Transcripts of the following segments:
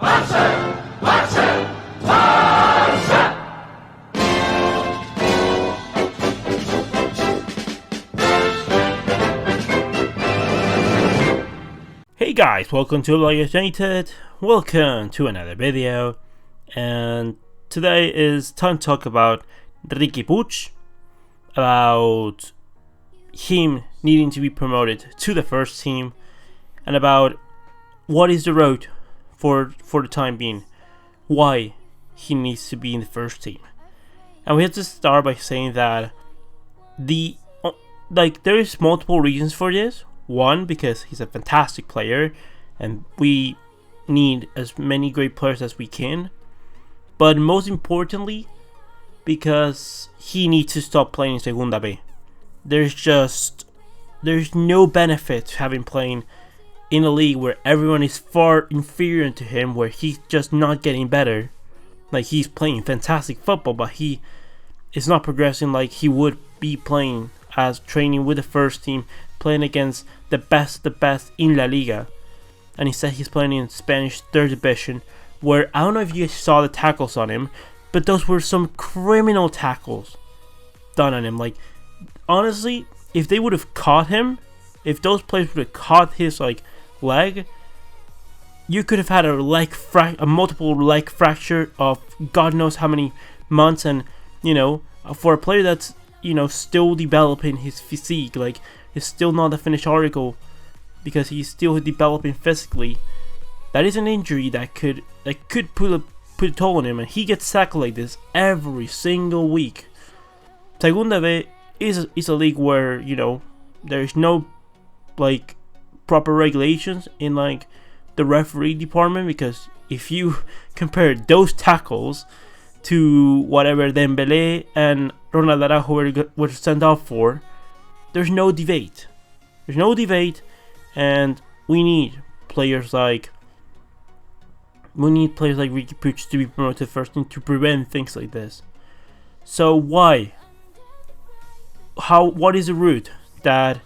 Hey guys, welcome to Liga United. Welcome to another video, and today is time to talk about Riqui Puig, about him needing to be promoted to the first team, and about what is the road for the time being, why he needs to be in the first team. And we have to start by saying that there is multiple reasons for this. One, because he's a fantastic player and we need as many great players as we can. But most importantly, because he needs to stop playing in Segunda B. There's no benefit to having playing in a league where everyone is far inferior to him, where he's just not getting better. Like, he's playing fantastic football, but he is not progressing like he would be playing as training with the first team, playing against the best in La Liga. And instead he's playing in Spanish 3rd division, where I don't know if you saw the tackles on him, but those were some criminal tackles done on him. Like, honestly, if they would have caught him, if those players would have caught his leg, you could have had a multiple leg fracture of God knows how many months. And for a player that's still developing his physique, like, it's still not a finished article because he's still developing physically, that is an injury that could put a toll on him, and he gets sacked like this every single week. Segunda B is a league where there's no proper regulations in the referee department, because if you compare those tackles to whatever Dembele and Ronald Araujo were sent off for, there's no debate. And we need players like Riqui Puig to be promoted first and to prevent things like this. So what is the route that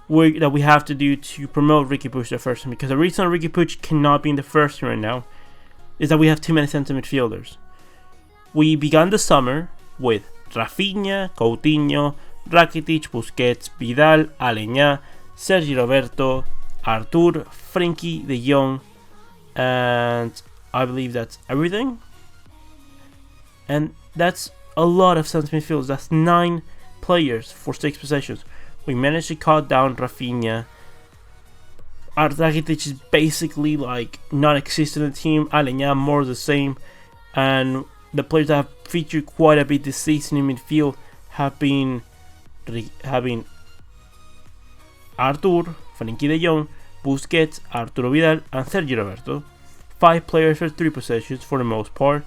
we have to do to promote Riqui Puig to the first team? Because the reason Riqui Puig cannot be in the first team right now is that we have too many centre midfielders. We began the summer with Rafinha, Coutinho, Rakitic, Busquets, Vidal, Aleñá, Sergi Roberto, Artur, Frenkie de Jong, and I believe that's everything. And that's a lot of centre midfielders. That's 9 players for 6 possessions. We managed to cut down Rafinha. Rakitic is basically non-existent in the team. Aleñá more the same, and the players that have featured quite a bit this season in midfield have been Artur, Frenkie de Jong, Busquets, Arturo Vidal, and Sergi Roberto. 5 players for 3 possessions for the most part,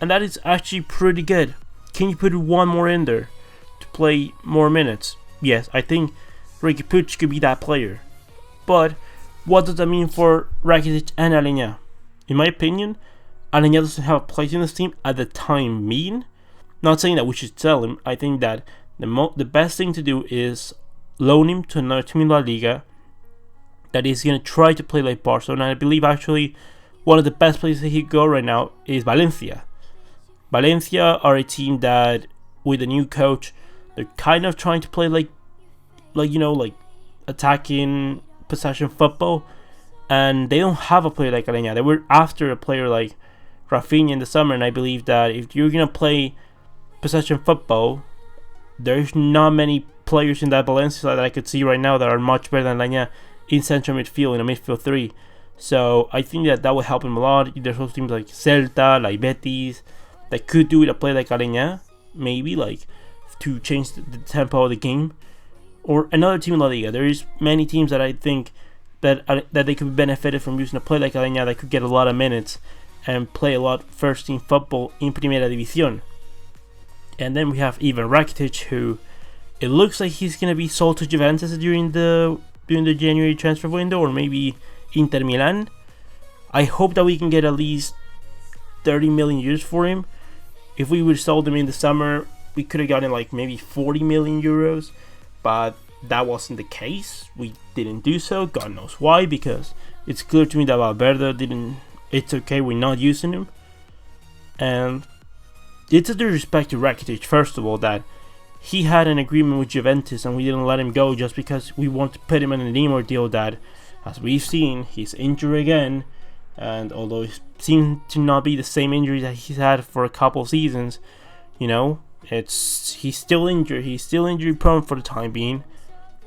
and that is actually pretty good. Can you put one more in there to play more minutes? Yes, I think Riqui Puig could be that player. But what does that mean for Rakitic and Aleñá? In my opinion, Aleñá doesn't have a place in this team at the time being. Not saying that we should sell him. I think that the best thing to do is loan him to another team in La Liga that is going to try to play like Barcelona. And I believe actually one of the best places he could go right now is Valencia. Valencia are a team that, with a new coach, they're kind of trying to play like attacking possession football, and they don't have a player like Aleñá. They were after a player like Rafinha in the summer, and I believe that if you're gonna play possession football, there's not many players in that Valencia side that I could see right now that are much better than Aleñá in central midfield, in a midfield 3. So I think that will help him a lot. There's also teams like Celta, like Betis, that could do with a play like Aleñá, maybe to change the tempo of the game. Or another team in La Liga. There is many teams that I think that they could be benefited from using a play like Aleñá that could get a lot of minutes and play a lot first team football in Primera División. And then we have even Rakitic, who it looks like he's gonna be sold to Juventus during the January transfer window, or maybe Inter Milan. I hope that we can get at least 30 million euros for him. If we would have sold him in the summer, we could have gotten maybe 40 million euros, but that wasn't the case. We didn't do so. God knows why, because it's clear to me that Valverde didn't it's okay, we're not using him. And it's a disrespect to Rakitic, first of all, that he had an agreement with Juventus and we didn't let him go just because we want to put him in a Neymar deal that, as we've seen, he's injured again. And although it seems to not be the same injury that he's had for a couple seasons, you know, he's still injured. He's still injury prone for the time being.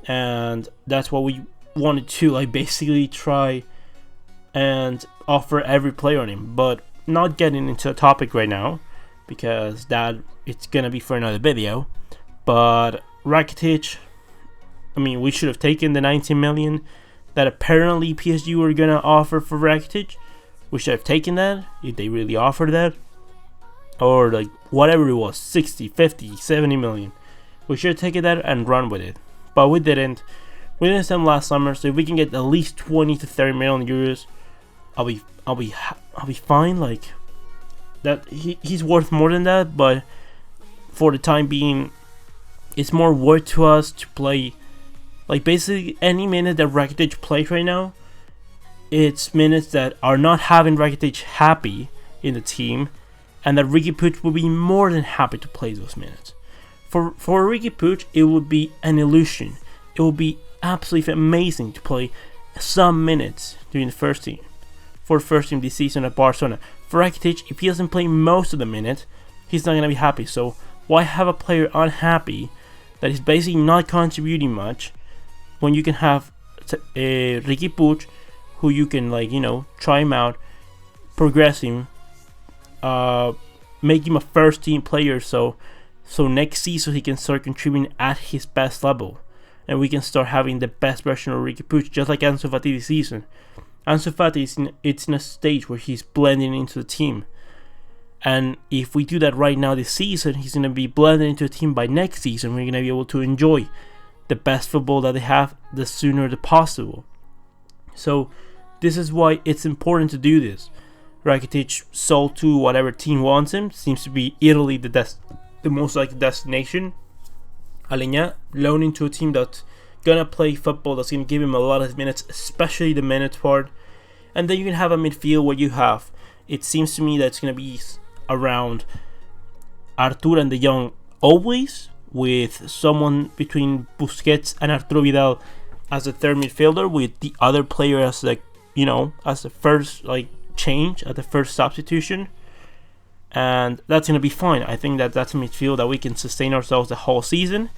And that's what we wanted to, like, basically try and offer every player on him. But not getting into a topic right now, because that it's gonna be for another video. But Rakitic, I mean, we should have taken the 19 million that apparently PSG were gonna offer for Rakitic. We should have taken that if they really offered that, or like whatever it was, 60, 50, 70 million. We should have taken that and run with it, but we didn't. We didn't send last summer, so if we can get at least 20 to 30 million euros, I'll be fine. Like that, he's worth more than that, but for the time being, it's more worth to us to play. Like basically any minute that Rakitic plays right now, it's minutes that are not having Rakitic happy in the team, and that Riqui Puig will be more than happy to play those minutes. For Riqui Puig, it would be an illusion. It would be absolutely amazing to play some minutes during the first team, for the first team this season at Barcelona. For Rakitic, if he doesn't play most of the minutes, he's not going to be happy. So why have a player unhappy that is basically not contributing much, when you can have Riqui Puig, who you can, like, you know, try him out, progress him, make him a first team player, so next season he can start contributing at his best level, and we can start having the best version of Riqui Puig, just like Ansu Fati this season. Ansu Fati it's in a stage where he's blending into the team, and if we do that right now this season, he's going to be blended into the team by next season. We're going to be able to enjoy the best football that they have the sooner the possible. So this is why it's important to do this. Rakitic sold to whatever team wants him. Seems to be Italy the most likely destination. Alenya loaning to a team that's gonna play football, that's gonna give him a lot of minutes, especially the minutes part. And then you can have a midfield where you have, it seems to me that it's gonna be around Artur and De Jong always, with someone between Busquets and Arturo Vidal as a third midfielder, with the other player as, like, you know, as the first, like, change, at the first substitution. And that's going to be fine. I think that that's a midfield that we can sustain ourselves the whole season.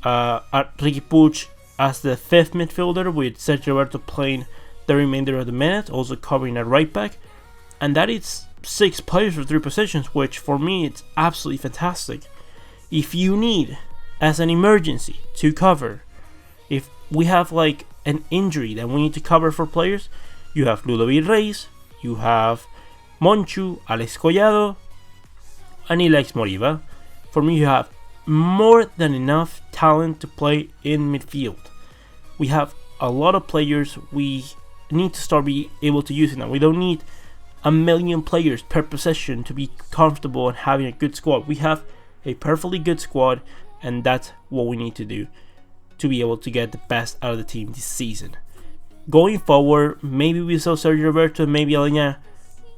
Riqui Puig as the fifth midfielder, with Sergio Roberto playing the remainder of the minutes, also covering at right back. And that is 6 players for 3 positions, which for me it's absolutely fantastic. If you need, as an emergency, to cover, if we have like an injury that we need to cover for players, you have Ludovic Reis, you have Monchu, Alex Collado, and Alex Moriba. For me, you have more than enough talent to play in midfield. We have a lot of players. We need to start be able to use it now. We don't need a million players per position to be comfortable and having a good squad. We have a perfectly good squad, and that's what we need to do to be able to get the best out of the team this season. Going forward, maybe we saw Sergio Roberto, maybe Alenya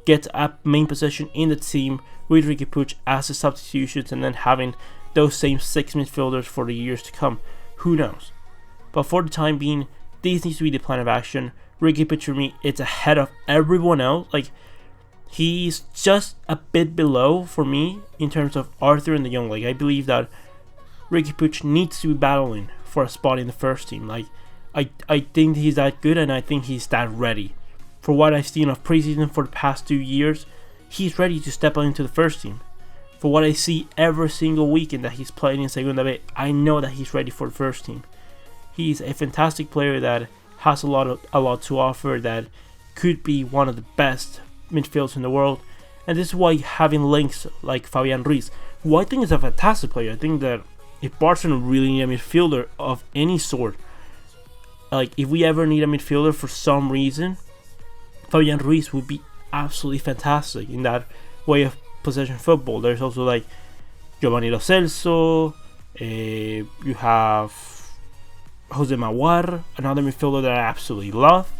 get a main position in the team with Riqui Puig as a substitutions, and then having those same 6 midfielders for the years to come. Who knows? But for the time being, this needs to be the plan of action. Riqui Puig, for me, it's ahead of everyone else. Like, he's just a bit below for me in terms of Arthur and De Jong. Like, I believe that Riqui Puig needs to be battling for a spot in the first team. Like, I think he's that good, and I think he's that ready. For what I've seen of preseason for the past 2 years, he's ready to step into the first team. For what I see every single weekend that he's playing in Segunda B, I know that he's ready for the first team. He's a fantastic player that has a lot to offer, that could be one of the best midfielders in the world. And this is why having links like Fabian Ruiz, who I think is a fantastic player. I think that if Barcelona really need a midfielder of any sort, like if we ever need a midfielder for some reason, Fabian Ruiz would be absolutely fantastic in that way of possession football. There's also like Giovanni Lo Celso, you have Jose Mawar, another midfielder that I absolutely love,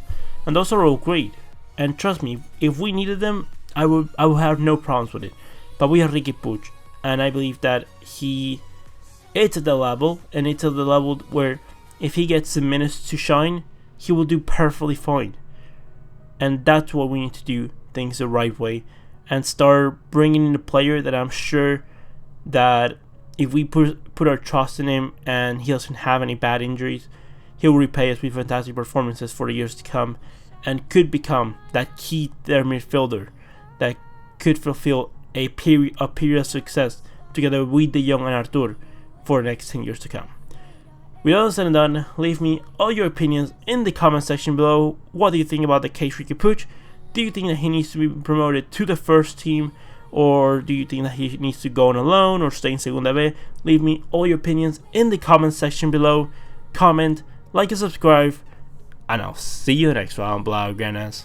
and those are all great. And trust me, if we needed them, I would have no problems with it. But we have Riqui Puig, and I believe that it's at the level, and it's at the level where if he gets the minutes to shine, he will do perfectly fine. And that's what we need to do things the right way, and start bringing in a player that I'm sure that if we put our trust in him and he doesn't have any bad injuries, he'll repay us with fantastic performances for the years to come, and could become that key there midfielder that could fulfill a period of success together with the young and Artur for the next 10 years to come. With all said and done, leave me all your opinions in the comment section below. What do you think about the case Riqui Puig? Do you think that he needs to be promoted to the first team, or do you think that he needs to go on alone or stay in Segunda B? Leave me all your opinions in the comment section below. Comment, like, and subscribe, and I'll see you next round, Blaugranas.